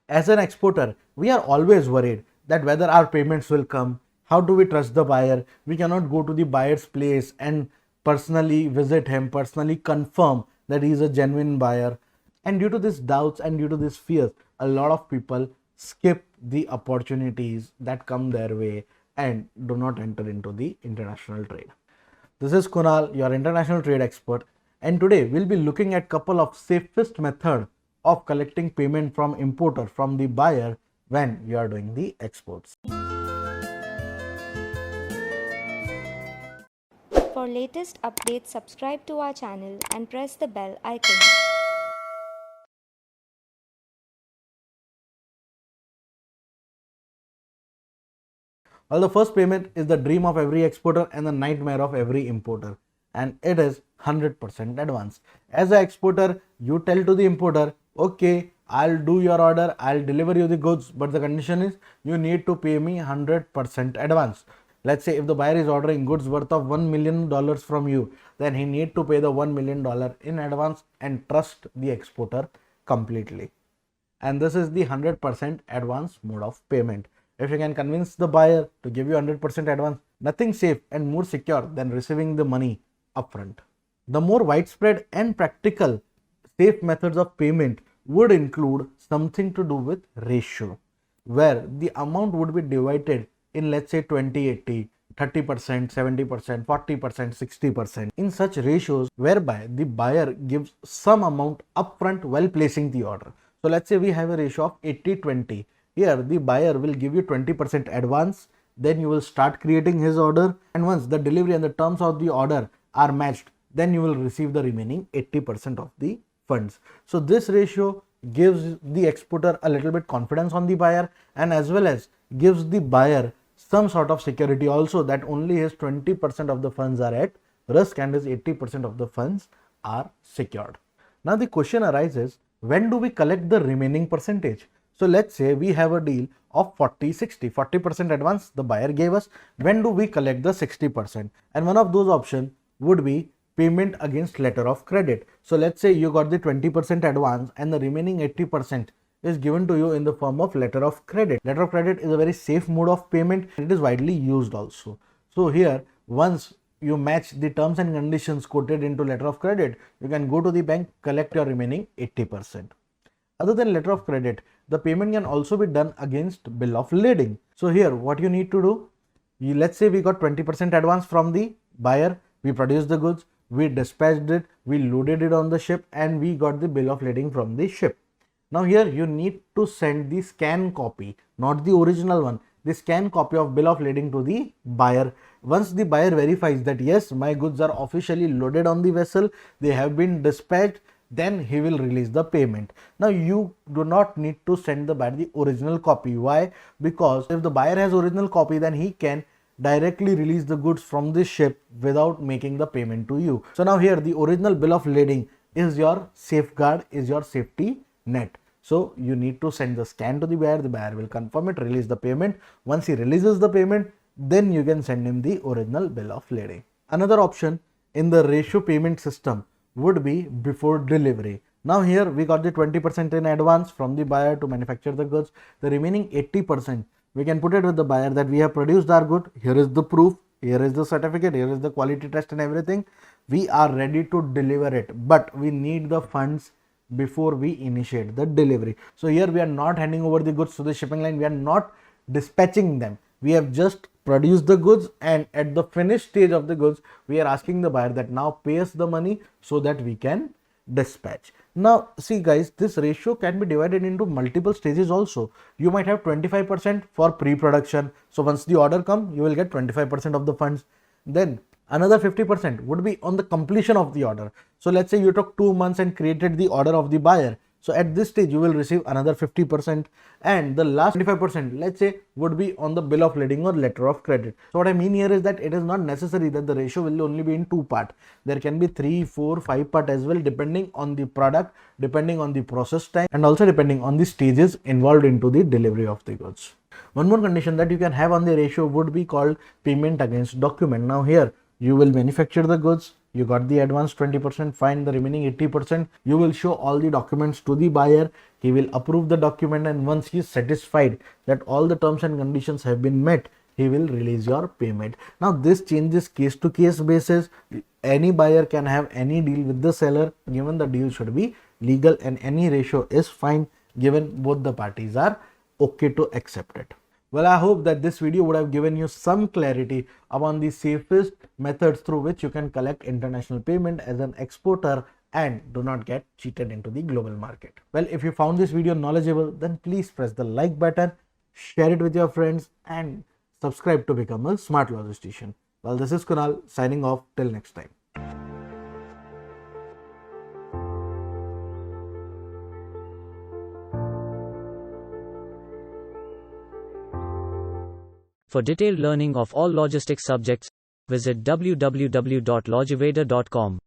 As an exporter, we are always worried that whether our payments will come, how do we trust the buyer? We cannot go to the buyer's place and personally visit him, personally confirm that he is a genuine buyer. And due to these doubts and due to these fears, a lot of people skip the opportunities that come their way and do not enter into the international trade. This is Kunal, your international trade expert, and today we'll be looking at couple of safest method of collecting payment from importer from the buyer when you are doing the exports. For latest updates, subscribe to our channel and press the bell icon. Well, the first payment is the dream of every exporter and the nightmare of every importer, and it is 100% advance. As an exporter, you tell to the importer, okay, I'll do your order, I'll deliver you the goods, but the condition is you need to pay me 100% advance. Let's say if the buyer is ordering goods worth of $1 million from you, then he need to pay the $1 million in advance and trust the exporter completely. And this is the 100% advance mode of payment. If you can convince the buyer to give you 100% advance, nothing safe and more secure than receiving the money upfront. The more widespread and practical safe methods of payment would include something to do with ratio, where the amount would be divided in, let's say, 20-80, 30%, 70%, 40%, 60% in such ratios whereby the buyer gives some amount upfront while placing the order. So let's say we have a ratio of 80-20. Here the buyer will give you 20% advance, then you will start creating his order, and once the delivery and the terms of the order are matched, then you will receive the remaining 80% of the funds. So this ratio gives the exporter a little bit confidence on the buyer, and as well as gives the buyer some sort of security also that only his 20% of the funds are at risk and his 80% of the funds are secured. Now the question arises, when do we collect the remaining percentage? So let's say we have a deal of 40% advance the buyer gave us. When do we collect the 60%? And one of those options would be payment against letter of credit. So let's say you got the 20% advance and the remaining 80% is given to you in the form of letter of credit. Letter of credit is a very safe mode of payment. It is widely used also. So here, once you match the terms and conditions quoted into letter of credit, you can go to the bank, collect your remaining 80%. Other than letter of credit, the payment can also be done against bill of lading. So here what you need to do, let's say we got 20% advance from the buyer, we produced the goods, we dispatched it, we loaded it on the ship, and we got the bill of lading from the ship. Now here you need to send the scan copy, not the original one, the scan copy of bill of lading to the buyer. Once the buyer verifies that yes, my goods are officially loaded on the vessel, they have been dispatched, then he will release the payment. Now you do not need to send the buyer the original copy. Why? Because if the buyer has original copy, then he can directly release the goods from the ship without making the payment to you. So now here the original bill of lading is your safeguard, is your safety net. So you need to send the scan to the buyer will confirm it, release the payment. Once he releases the payment, then you can send him the original bill of lading. Another option in the ratio payment system would be before delivery. Now here we got the 20% in advance from the buyer to manufacture the goods. The remaining 80% we can put it with the buyer that we have produced our good. Here is the proof, here is the certificate, here is the quality test and everything. We are ready to deliver it, but we need the funds before we initiate the delivery. So here we are not handing over the goods to the shipping line, we are not dispatching them. We have just produced the goods, and at the finished stage of the goods, we are asking the buyer that now pay us the money so that we can dispatch. Now see guys, this ratio can be divided into multiple stages also. You might have 25% for pre-production. So once the order comes, you will get 25% of the funds. Then another 50% would be on the completion of the order. So let's say you took 2 months and created the order of the buyer. So at this stage you will receive another 50%, and the last 25% let's say would be on the bill of lading or letter of credit. So what I mean here is that it is not necessary that the ratio will only be in 2 part. There can be 3, 4, 5 part as well, depending on the product, depending on the process time, and also depending on the stages involved into the delivery of the goods. One more condition that you can have on the ratio would be called payment against document. Now here you will manufacture the goods, You got the advance 20%, fine. The remaining 80%, you will show all the documents to the buyer. He will approve the document, and once he is satisfied that all the terms and conditions have been met, he will release your payment. Now this changes case to case basis. Any buyer can have any deal with the seller, given the deal should be legal and any ratio is fine, given both the parties are okay to accept it. Well, I hope that this video would have given you some clarity upon the safest methods through which you can collect international payment as an exporter and do not get cheated into the global market. Well, if you found this video knowledgeable, then please press the like button, share it with your friends, and subscribe to become a smart logistician. Well, this is Kunal signing off till next time. For detailed learning of all logistics subjects, visit www.logiveda.com.